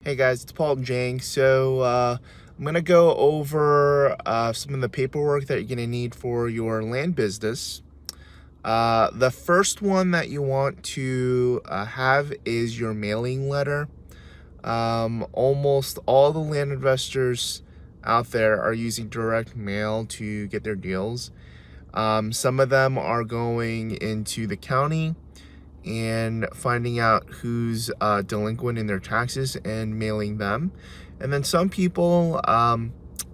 Hey guys, it's Paul and Jang. I'm going to go over some of the paperwork that you're going to need for your land business. The first one that you want to have is your mailing letter. Almost all the land investors out there are using direct mail to get their deals. Some of them are going into the county and finding out who's delinquent in their taxes and mailing them. And then some people,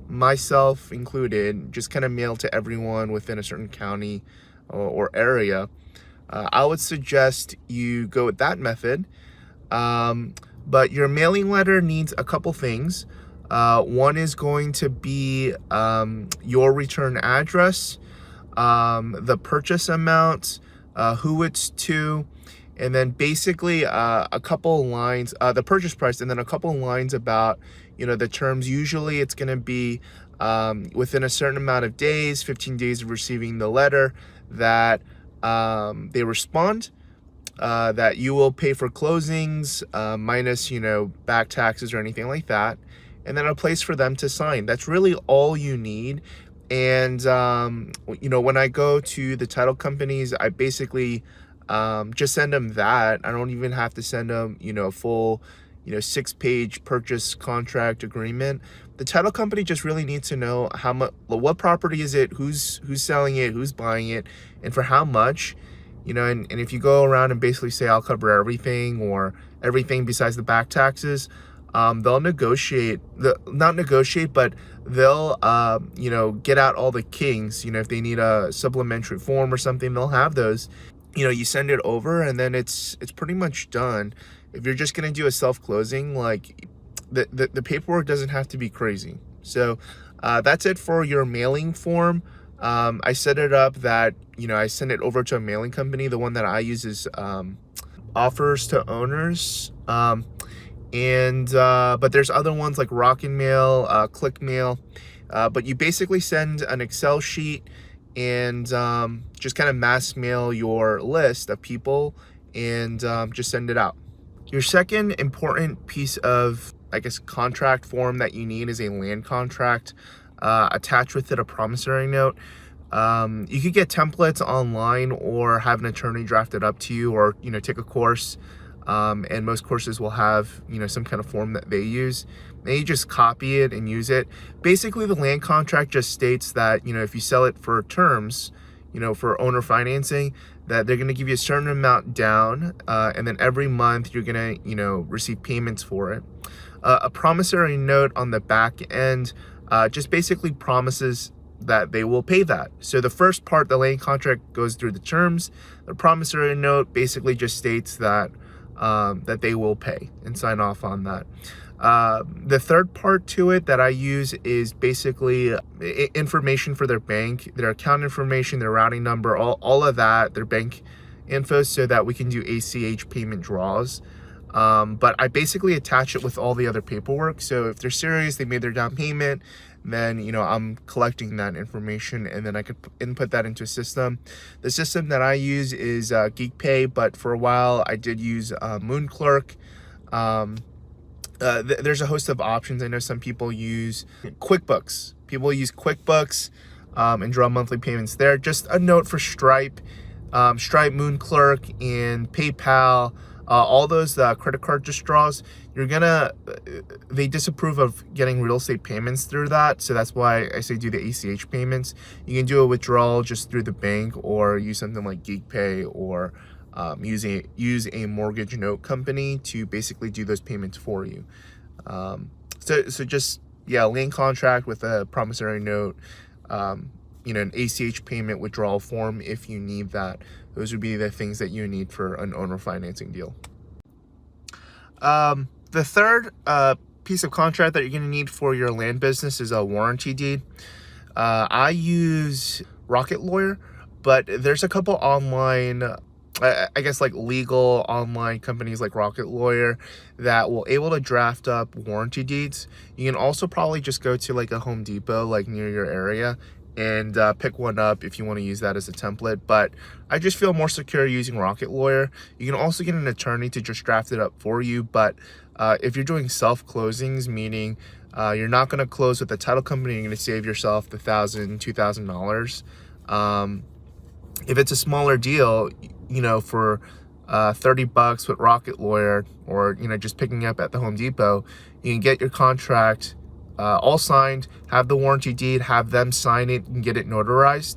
myself included, just kind of mail to everyone within a certain county or area. I would suggest you go with that method. But your mailing letter needs a couple things. One is going to be your return address, the purchase amount, who it's to, and then basically a couple lines, the purchase price, and then a couple lines about, the terms. Usually it's going to be within a certain amount of days, 15 days of receiving the letter, that they respond, that you will pay for closings, minus, back taxes or anything like that, and then a place for them to sign. That's really all you need. And, when I go to the title companies, I basically just send them that. I don't even have to send them, a full, 6-page purchase contract agreement. The title company just really needs to know how much, what property is it, who's selling it, who's buying it, and for how much. And if you go around and basically say, I'll cover everything or everything besides the back taxes, they'll negotiate, not negotiate, but they'll, get out all the kinks. If they need a supplementary form or something, they'll have those. You send it over and then it's pretty much done. If you're just going to do a self-closing, like the paperwork doesn't have to be crazy. So that's it for your mailing form. I set it up that, I send it over to a mailing company. The one that I use is Offers to Owners. But there's other ones like Rocket Mail, Click Mail. But you basically send an Excel sheet and just kind of mass mail your list of people and just send it out. Your second important piece of, contract form that you need is a land contract. Attach with it a promissory note. You could get templates online or have an attorney draft it up to you, or take a course. And most courses will have some kind of form that they use. Then you just copy it and use it. Basically, the land contract just states that if you sell it for terms, for owner financing, that they're going to give you a certain amount down, and then every month you're going to receive payments for it. A promissory note on the back end just basically promises that they will pay that. So the first part, the land contract, goes through the terms. The promissory note basically just states that that they will pay and sign off on that. The third part to it that I use is basically information for their bank, their account information, their routing number, all of that, their bank info, so that we can do ACH payment draws. But I basically attach it with all the other paperwork. So if they're serious, they made their down payment, then I'm collecting that information, and then I could input that into a system. The system that I use is GeekPay, but for a while I did use MoonClerk. There's a host of options. I know some people use QuickBooks. People use QuickBooks and draw monthly payments there. Just a note for Stripe, MoonClerk, and PayPal. All those credit card withdrawals, they disapprove of getting real estate payments through that. So that's why I say do the ACH payments. You can do a withdrawal just through the bank, or use something like GeekPay, or use a mortgage note company to basically do those payments for you. So just, land contract with a promissory note, an ACH payment withdrawal form if you need that. Those would be the things that you need for an owner financing deal. The third piece of contract that you're going to need for your land business is a warranty deed. I use Rocket Lawyer, but there's a couple online, like legal online companies like Rocket Lawyer that will able to draft up warranty deeds. You can also probably just go to like a Home Depot, like near your area, and pick one up if you want to use that as a template. But I just feel more secure using Rocket Lawyer. You can also get an attorney to just draft it up for you, but if you're doing self closings, meaning you're not going to close with the title company, you're going to save yourself the $1,000, $2,000. If it's a smaller deal, you know, for $30 with Rocket Lawyer, or, you know, just picking up at the Home Depot, you can get your contract all signed, have the warranty deed, have them sign it and get it notarized.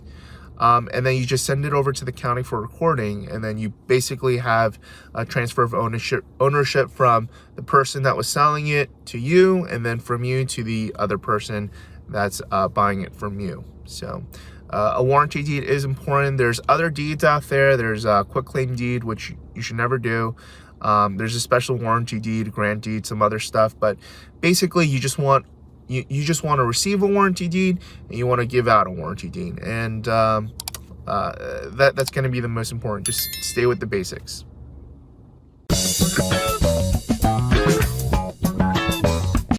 And then you just send it over to the county for recording, and then you basically have a transfer of ownership from the person that was selling it to you, and then from you to the other person that's buying it from you. So a warranty deed is important. There's other deeds out there. There's a quitclaim deed, which you should never do. There's a special warranty deed, grant deed, some other stuff, but basically you just want to receive a warranty deed, and you want to give out a warranty deed, and that's going to be the most important. Just stay with the basics.